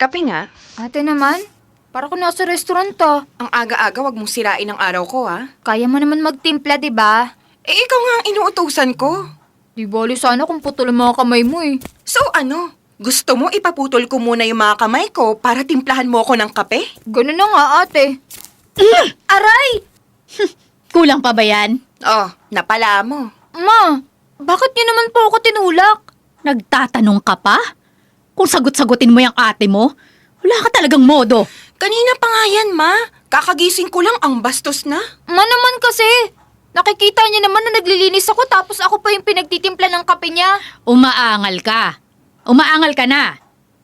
Kape nga. Ate naman, para ko nasa restaurant ah. Ang aga-aga, wag mong sirain ang araw ko, ha? Kaya mo naman magtimpla, di ba? Eh, ikaw nga ang inuutosan ko. Di bali sana kung putol ang mga kamay mo eh. So ano? Gusto mo ipaputol ko muna yung mga kamay ko para timplahan mo ako ng kape? Ganun na nga ate. Aray! Kulang pa ba yan? Oh, napala mo. Ma, bakit niyo naman po ako tinulak? Nagtatanong ka pa? Kung sagot-sagutin mo yung ate mo, wala ka talagang modo. Kanina pa nga yan, ma. Kakagising ko lang, ang bastos na. Ma naman kasi. Nakikita niya naman na naglilinis ako tapos ako pa yung pinagtitimpla ng kape niya. Umaangal ka. Umaangal ka na.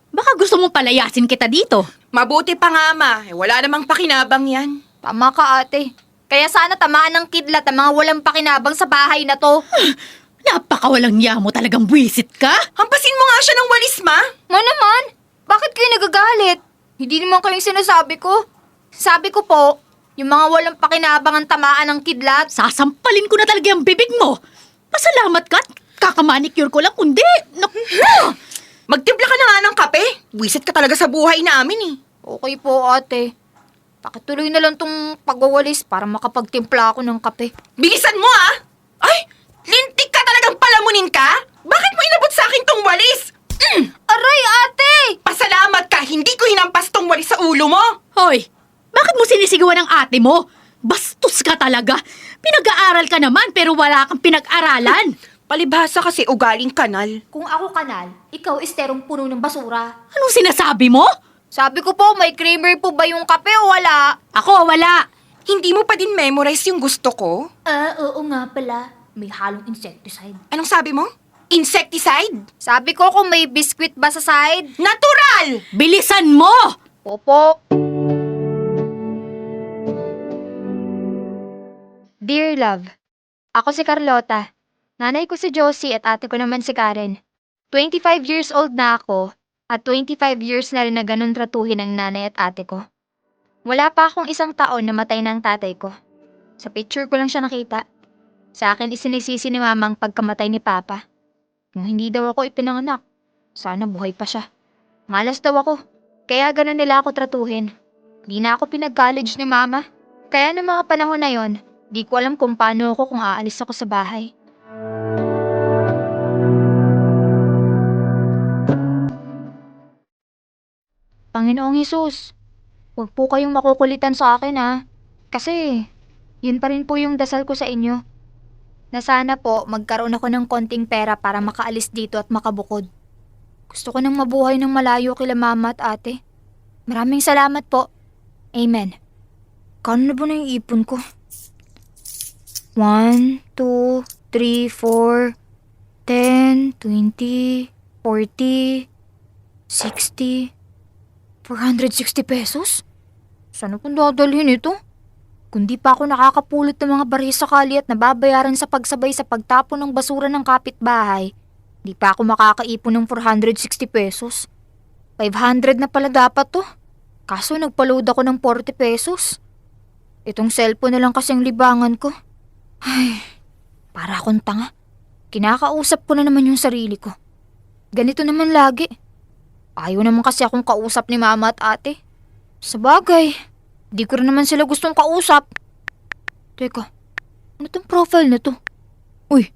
Baka gusto mong palayasin kita dito. Mabuti pa nga, ma. Wala namang pakinabang yan. Tama ka ate. Kaya sana tamaan ng kidlat ang mga walang pakinabang sa bahay na to. Napakawalang niya mo, talagang buwisit ka. Hampasin mo nga siya ng walis, ma. Ma naman, bakit kayo nagagalit? Hindi naman kayong sinasabi ko. Sabi ko po, yung mga walang pakinabang ang tamaan ng kidlat. Sasampalin ko na talaga yung bibig mo. Pasalamat ka at kakamanicure ko lang kundi. Naku! Magtimpla ka na nga ng kape. Wisit ka talaga sa buhay namin, eh. Okay po ate. Pakituloy na lang tong pagwawalis para makapagtimpla ako ng kape. Bilisan mo, ah! Ay! Lintik ka talagang palamunin ka? Bakit mo inabot sa akin tong walis? Aray ate! Pasalamat ka, hindi ko hinampas tong walis sa ulo mo. Hoy, bakit mo sinisigawan ng ate mo? Bastos ka talaga. Pinag-aaral ka naman pero wala kang pinag-aralan. Palibhasa kasi ugaling kanal. Kung ako kanal, ikaw esterong puno ng basura. Anong sinasabi mo? Sabi ko po, may creamer po ba yung kape o wala? Ako, wala. Hindi mo pa din memorize yung gusto ko? Oo nga pala. May halong insecticide. Anong sabi mo? Insecticide? Sabi ko kung may biskwit ba sa side. Natural! Bilisan mo! Opo. Dear Love, ako si Carlota. Nanay ko si Josie at ate ko naman si Karen. 25 years old na ako at 25 years na rin na ganun tratuhin ang nanay at ate ko. Wala pa akong isang taon na matay ng tatay ko. Sa picture ko lang siya nakita. Sa akin isinisisi ni mama ang pagkamatay ni papa. Kung hindi daw ako ipinanganak, sana buhay pa siya. Malas daw ako, kaya ganun nila ako tratuhin. Di na ako pinag-college ni mama. Kaya noong mga panahon na yon, di ko alam kung paano ako kung aalis ako sa bahay. Panginoong Hesus, huwag po kayong makukulitan sa akin ha. Kasi, yun pa rin po yung dasal ko sa inyo. Na sana po magkaroon ako ng konting pera para makaalis dito at makabukod. Gusto ko nang mabuhay ng malayo kila mama at ate. Maraming salamat po. Amen. Kano na ba na yung ipon ko? 1, 2, 3, 4, 10, 20, 40, 60, 460 pesos? Saan ko dadalhin ito? Kundi pa ako nakakapulot ng mga barya sa kali at nababayaran sa pagsabay sa pagtapon ng basura ng kapitbahay, di pa ako makakaipon ng 460 pesos. 500 na pala dapat to. Kaso nagpa-load ako ng 40 pesos. Itong cellphone na lang kasing libangan ko. Ay, para akong tanga. Kinakausap ko na naman yung sarili ko. Ganito naman lagi. Ayaw naman kasi akong kausap ni mama at ate. Sabagay, di ko rin naman sila gustong kausap. Teka, ano tong profile na to? Uy,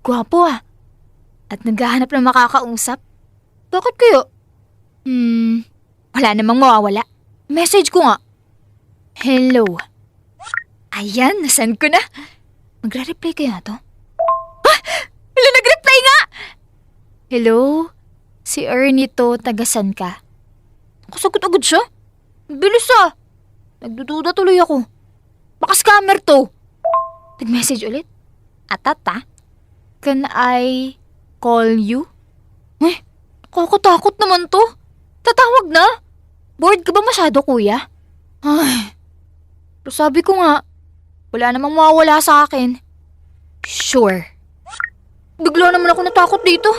gwapo ah. At naghahanap ng makakausap. Bakit kaya? Wala namang mawawala. Message ko nga. Hello. Ayan, nasan ko na? Magre-reply kaya to? Ah! Wala, nag-reply nga! Hello? Si Ernie to, tagasan ka? Nakasagot agad siya? Bilis ah! Nagdududa tuloy ako. Baka scammer to. Nag-message ulit? Atata? Can I call you? Eh, nakakatakot naman to. Tatawag na. Bored ka ba masyado, kuya? Ay, pero sabi ko nga, wala namang mawawala sa akin. Sure. Bigla naman ako natakot dito.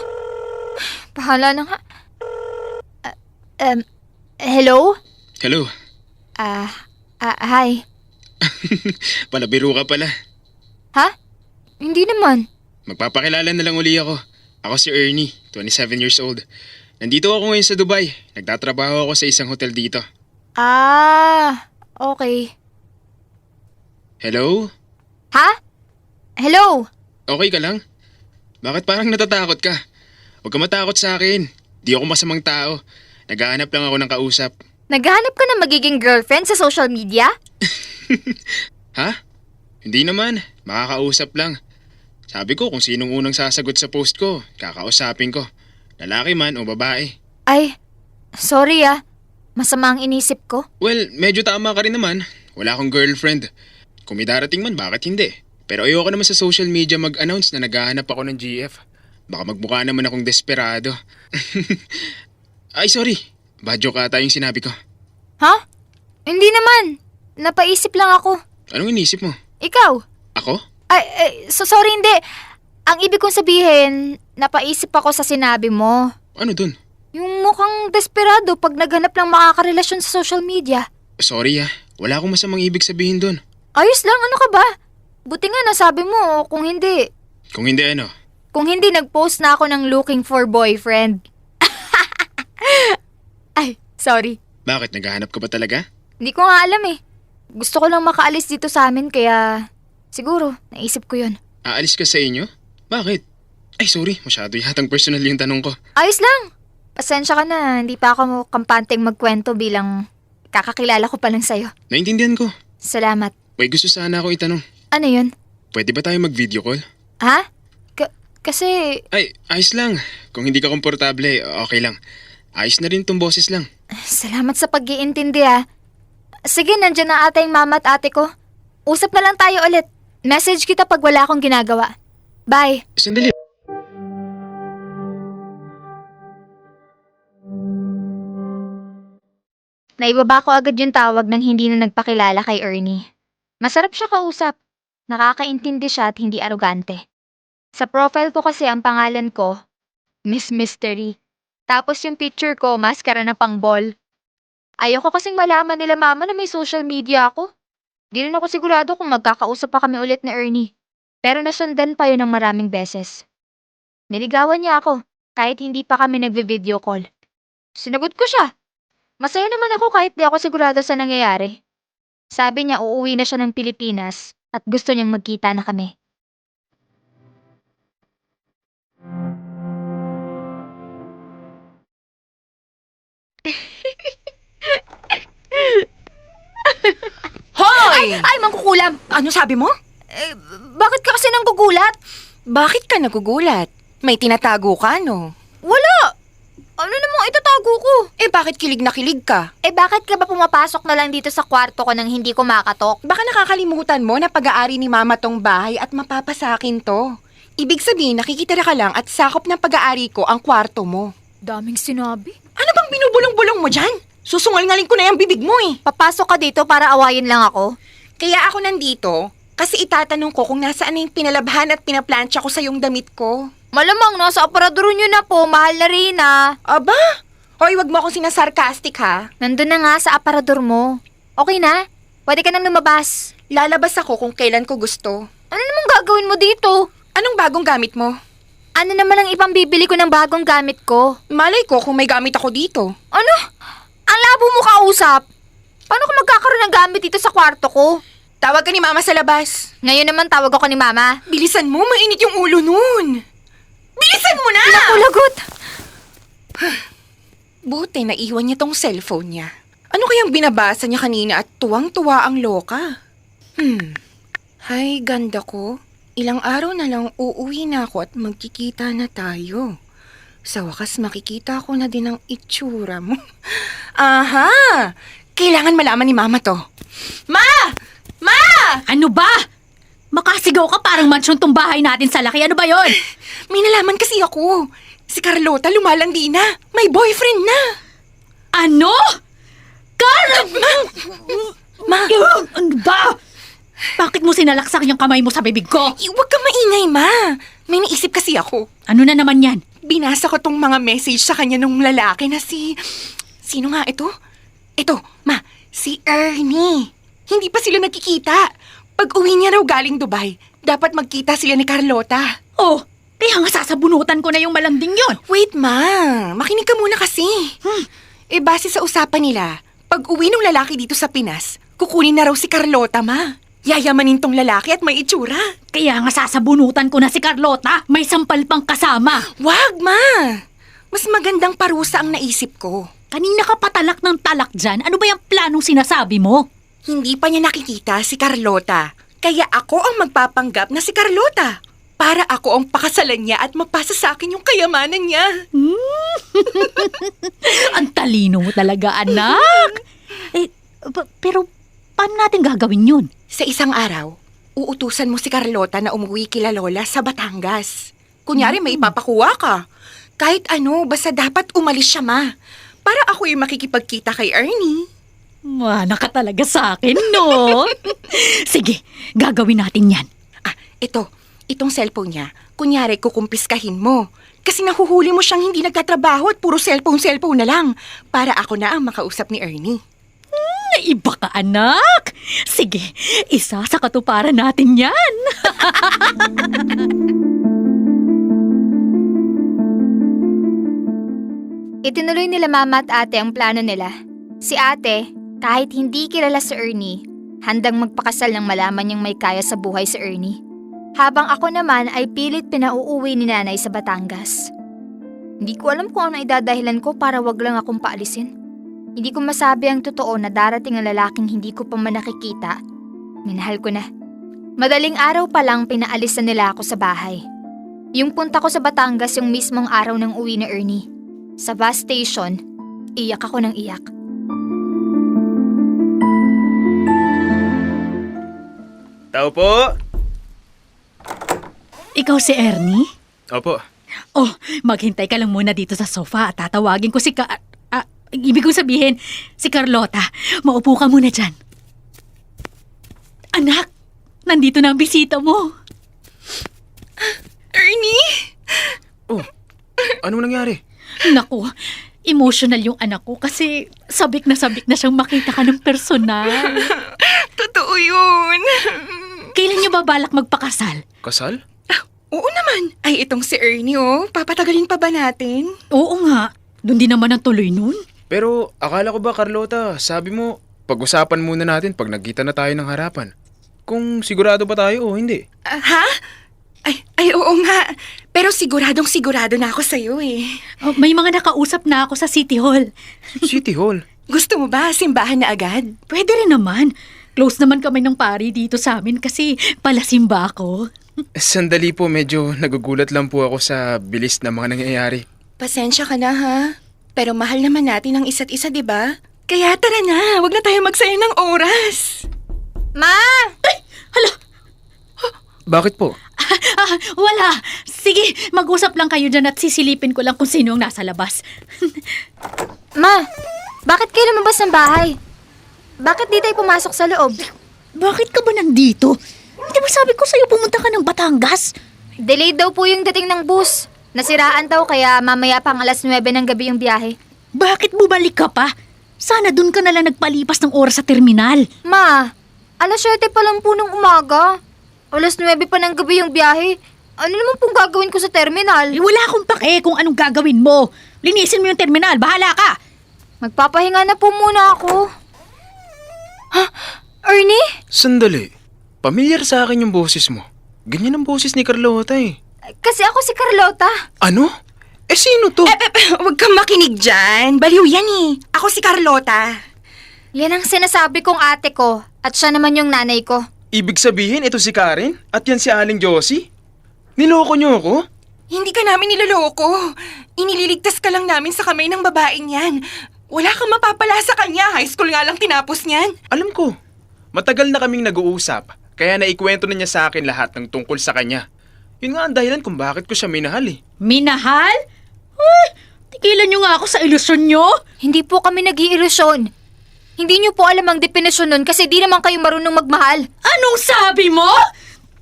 Bahala na nga. Hello? Hello. Hi. Palabiro ka pala. Ha? Hindi naman. Magpapakilala na lang uli ako. Ako si Ernie, 27 years old. Nandito ako ngayon sa Dubai. Nagtatrabaho ako sa isang hotel dito. Ah, okay. Hello? Ha? Hello? Okay ka lang? Bakit parang natatakot ka? Huwag ka matakot sa akin. Di ako masamang tao. Naghahanap lang ako ng kausap. Naghahanap ka ng magiging girlfriend sa social media? Ha? Hindi naman. Makakausap lang. Sabi ko kung sinong unang sasagot sa post ko, kakausapin ko. Lalaki man o babae. Ay, sorry ah. Masama ang inisip ko. Well, medyo tama ka rin naman. Wala akong girlfriend. Kung may darating man, bakit hindi? Pero ayoko naman sa social media mag-announce na naghahanap ako ng GF. Baka magmukha naman akong desperado. Ay, sorry. Bad joke ata yung sinabi ko. Ha? Hindi naman. Napaisip lang ako. Anong inisip mo? Ikaw? Ako? Sorry, hindi. Ang ibig kong sabihin, napaisip ako sa sinabi mo. Ano dun? Yung mukhang desperado pag naghanap ng makakarelasyon sa social media. Sorry ah. Wala akong masamang ibig sabihin dun. Ayos lang, ano ka ba? Buti nga nasabi mo, kung hindi. Kung hindi ano? Kung hindi, nag-post na ako ng looking for boyfriend. Ay, sorry. Bakit? Naghahanap ka ba talaga? Hindi ko nga alam eh. Gusto ko lang makaalis dito sa amin kaya siguro naisip ko yun. Aalis ka sa inyo? Bakit? Ay, sorry. Masyado yatang personal yung tanong ko. Ayos lang. Pasensya ka na, hindi pa ako kampanteng magkwento bilang kakakilala ko pa lang sa'yo. Naintindihan ko. Salamat. May gusto sana ako itanong. Ano yun? Pwede ba tayo mag-video call? Ha? Kasi Ay, ayos lang. Kung hindi ka komportable, okay lang. Ayos na rin tong boses lang. salamat sa pag-iintindi ah. Sige, nandyan na ata yung mama at ate ko. Usap na lang tayo ulit. Message kita pag wala akong ginagawa. Bye. Sandali. Naibaba ko agad yung tawag nang hindi na nagpakilala kay Ernie. Masarap siya kausap. Nakakaintindi siya at hindi arogante. Sa profile ko kasi ang pangalan ko, Miss Mystery. Tapos yung picture ko, maskara na pang ball. Ayoko kasing malaman nila mama na may social media ako. Di rin ako sigurado kung magkakausap pa kami ulit ni Ernie. Pero nasundan pa yun ng maraming beses. Niligawan niya ako, kahit hindi pa kami nagve-video call. Sinagot ko siya. Masaya naman ako kahit di ako sigurado sa nangyayari. Sabi niya uuwi na siya ng Pilipinas at gusto niyang magkita na kami. Hoy! Ay, mangkukulam! Ano sabi mo? Bakit ka kasi nanggugulat? Bakit ka nagugulat? May tinatago ka, no? Wala! Ano namang itatago ko? Bakit kilig na kilig ka? Bakit ka ba pumapasok na lang dito sa kwarto ko nang hindi ko makatok? Baka nakakalimutan mo na pag-aari ni Mama tong bahay at mapapasakin to. Ibig sabihin, nakikitira ka lang at sakop ng pag-aari ko ang kwarto mo. Daming sinabi. Ano bang binubulong-bulong mo dyan? Susungal-ngaling ko na yung bibig mo eh. Papasok ka dito para awayin lang ako? Kaya ako nandito kasi itatanong ko kung nasaan na yung pinalabhan at pinaplansya ko sa yung damit ko. Malamang nasa aparador nyo na po, mahal na rin ah. Aba? Hoy, wag mo akong sinasarcastic ha. Nandun na nga sa aparador mo. Okay na? Pwede ka nang lumabas. Lalabas ako kung kailan ko gusto. Ano namang gagawin mo dito? Anong bagong gamit mo? Ano naman ang ipang bibili ko ng bagong gamit ko? Malay ko kung may gamit ako dito. Ano? Ang labo mo kausap. Paano ko magkakaroon ng gamit dito sa kwarto ko? Tawag ka ni Mama sa labas. Ngayon naman tawag ako ni Mama. Bilisan mo, mainit yung ulo nun. Bilisan mo na! Naku, lagot! Buti naiwan niya tong cellphone niya. Ano kayang binabasa niya kanina at tuwang-tuwa ang loka? Hay, ganda ko. Ilang araw na lang uuwi na ako at magkikita na tayo. Sa wakas makikita ko na din ang itsura mo. Aha! Kailangan malaman ni Mama to. Ma! Ma! Ano ba? Makasigaw ka parang mansyon tong bahay natin sa laki. Ano ba yon? May nalaman kasi ako. Si Carlota lumalandi na. May boyfriend na. Ano? Ma! Ano ba? Bakit mo sinalaksak yung kamay mo sa bibig ko? Huwag ka maingay, Ma. May naisip kasi ako. Ano na naman yan? Binasa ko tong mga message sa kanya nung lalaki na si... Sino nga ito? Ito, Ma, si Ernie. Hindi pa sila nagkikita. Pag uwi niya raw galing Dubai, dapat magkita sila ni Carlota. Oh, Kaya nga sasabunutan ko na yung malanding yon. Wait, ma. Makinig ka muna kasi. Base sa usapan nila, pag uwi ng lalaki dito sa Pinas, kukunin na raw si Carlota, ma. Yayamanin tong lalaki at may itsura. Kaya nga sasabunutan ko na si Carlota. May sampal pang kasama. Wag, ma. Mas magandang parusa ang naisip ko. Kanina ka patalak ng talak dyan. Ano ba yung planong sinasabi mo? Hindi pa niya nakikita si Carlota. Kaya ako ang magpapanggap na si Carlota. Para ako ang pakasalan niya at magpasa sa akin yung kayamanan niya. Ang talino mo talaga, anak. Pero paano natin gagawin yun? Sa isang araw, uutusan mo si Carlota na umuwi kila Lola sa Batangas. Kunyari may ipapakuha ka. Kahit ano, basta dapat umalis siya, ma. Para ako yung makikipagkita kay Ernie. Mana ka talaga sa akin, no? Sige, gagawin natin yan. Itong cellphone niya, kunyari kukumpiskahin mo. Kasi nahuhuli mo siyang hindi nagtatrabaho at puro cellphone na lang. Para ako na ang makausap ni Ernie. Iba ka, anak. Sige, isa sa katuparan natin yan. Itinuloy nila mama at ate ang plano nila. Si ate, kahit hindi kilala si Ernie, handang magpakasal nang malaman niyang may kaya sa buhay si Ernie. Habang ako naman ay pilit pinauuwi ni nanay sa Batangas. Hindi ko alam kung ano idadahilan ko para wag lang akong paalisin. Hindi ko masabi ang totoo na darating ang lalaking hindi ko pa man nakikita. Minahal ko na. Madaling araw pa lang pinaalis na nila ako sa bahay. Yung punta ko sa Batangas yung mismong araw ng uwi ni Ernie. Sa bus station, iyak ako ng iyak. Tao po! Ikaw si Ernie? Opo. Oh, maghintay ka lang muna dito sa sofa at tatawagin ko si ibig kong sabihin, si Carlota. Maupo ka muna dyan. Anak, nandito na ang bisita mo. Ernie? Oh, anong nangyari? Naku, emotional yung anak ko kasi sabik na siyang makita ka ng personal. Totoo yun. Kailan niyo ba balak magpakasal? Kasal? Oo naman. Ay, itong si Ernie, oh. Papatagalin pa ba natin? Oo nga, doon din naman ang tuloy nun. Pero akala ko ba, Carlota, sabi mo, pag-usapan muna natin pag nagkita na tayo ng harapan. Kung sigurado ba tayo o hindi. Ha? Ay, oo nga. Pero sigurado na ako sa'yo eh. Oh, may mga nakausap na ako sa City Hall. City Hall? Gusto mo ba simbahan na agad? Pwede rin naman. Close naman kami ng pari dito sa amin kasi palasimba ako. Sandali po, medyo nagugulat lang po ako sa bilis na mga nangyayari. Pasensya ka na ha. Pero mahal naman natin ang isa't isa, di ba? Kaya tara na, wag na tayo magsayang ng oras. Ma! Bakit po? Wala. Sige, mag-usap lang kayo dyan at sisilipin ko lang kung sino ang nasa labas. Ma! Bakit kayo lumabas ng bahay? Bakit di tayo pumasok sa loob? Bakit ka ba nandito? Di ba sabi ko sa'yo pumunta ka ng Batangas? Delayed daw po yung dating ng bus. Nasiraan daw kaya mamaya pang 9:00 ng gabi yung biyahe. Bakit bumalik ka pa? Sana dun ka nalang nagpalipas ng oras sa terminal. Ma, 7:00 pa lang po ng umaga. 9:00 pa ng gabi yung biyahe. Ano naman pong gagawin ko sa terminal? Wala akong pake kung anong gagawin mo. Linisin mo yung terminal, bahala ka. Magpapahinga na po muna ako. Ha? Ernie? Sandali. Pamilyar sa akin yung boses mo. Ganyan ang boses ni Carlota eh. Kasi ako si Carlota. Ano? Sino to? Huwag kang makinig dyan. Baliw yan eh. Ako si Carlota. Yan ang sinasabi kong ate ko at siya naman yung nanay ko. Ibig sabihin, ito si Karen? At yan si Aling Josie? Niloko niyo ako? Hindi ka namin niloloko. Inililigtas ka lang namin sa kamay ng babaeng yan. Wala kang mapapala sa kanya. High school nga lang tinapos niyan. Alam ko. Matagal na kaming nag-uusap. Kaya naikwento na niya sa akin lahat ng tungkol sa kanya. Yun nga ang dahilan kung bakit ko siya minahal eh. Minahal? Uy, tigilan niyo nga ako sa ilusyon niyo. Hindi po kami nag-iilusyon. Hindi niyo po alam ang definisyon nun kasi di naman kayo marunong magmahal. Anong sabi mo?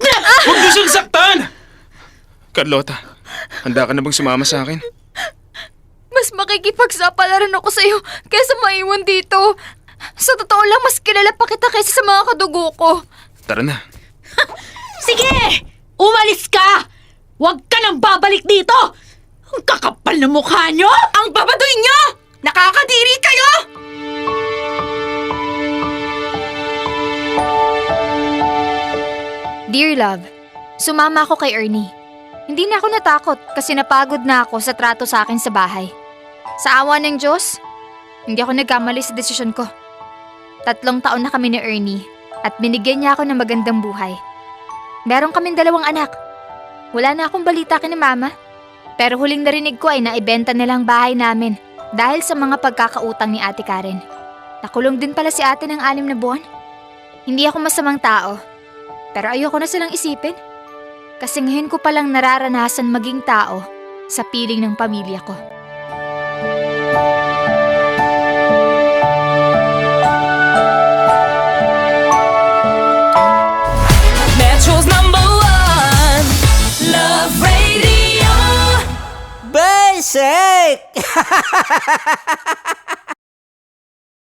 Huwag niyo siyang saktan! Carlota, handa ka na bang sumama sa akin? Mas makikipagsapalaran ako sa'yo kaysa maiwan dito. Sa totoo lang, mas kilala pa kita kaysa sa mga kadugo ko. Tara na. Sige! Umalis ka! Huwag ka nang babalik dito! Ang kakapal na mukha nyo! Ang babadoy nyo! Nakakadiri kayo! Dear love, sumama ako kay Ernie. Hindi na ako natakot kasi napagod na ako sa trato sa akin sa bahay. Sa awa ng Diyos, hindi ako nagkamali sa desisyon ko. 3 taon na kami ni Ernie at binigyan niya ako ng magandang buhay. Meron kaming 2 anak. Wala na akong balita kina mama. Pero huling narinig ko ay naibenta nila ang bahay namin dahil sa mga pagkakautang ni Ate Karen. Nakulong din pala si ate ng 6 na buwan. Hindi ako masamang tao, pero ayoko na silang isipin. Kasi ngayon ko palang nararanasan maging tao sa piling ng pamilya ko. Metro's #1 Love Radio. Basic!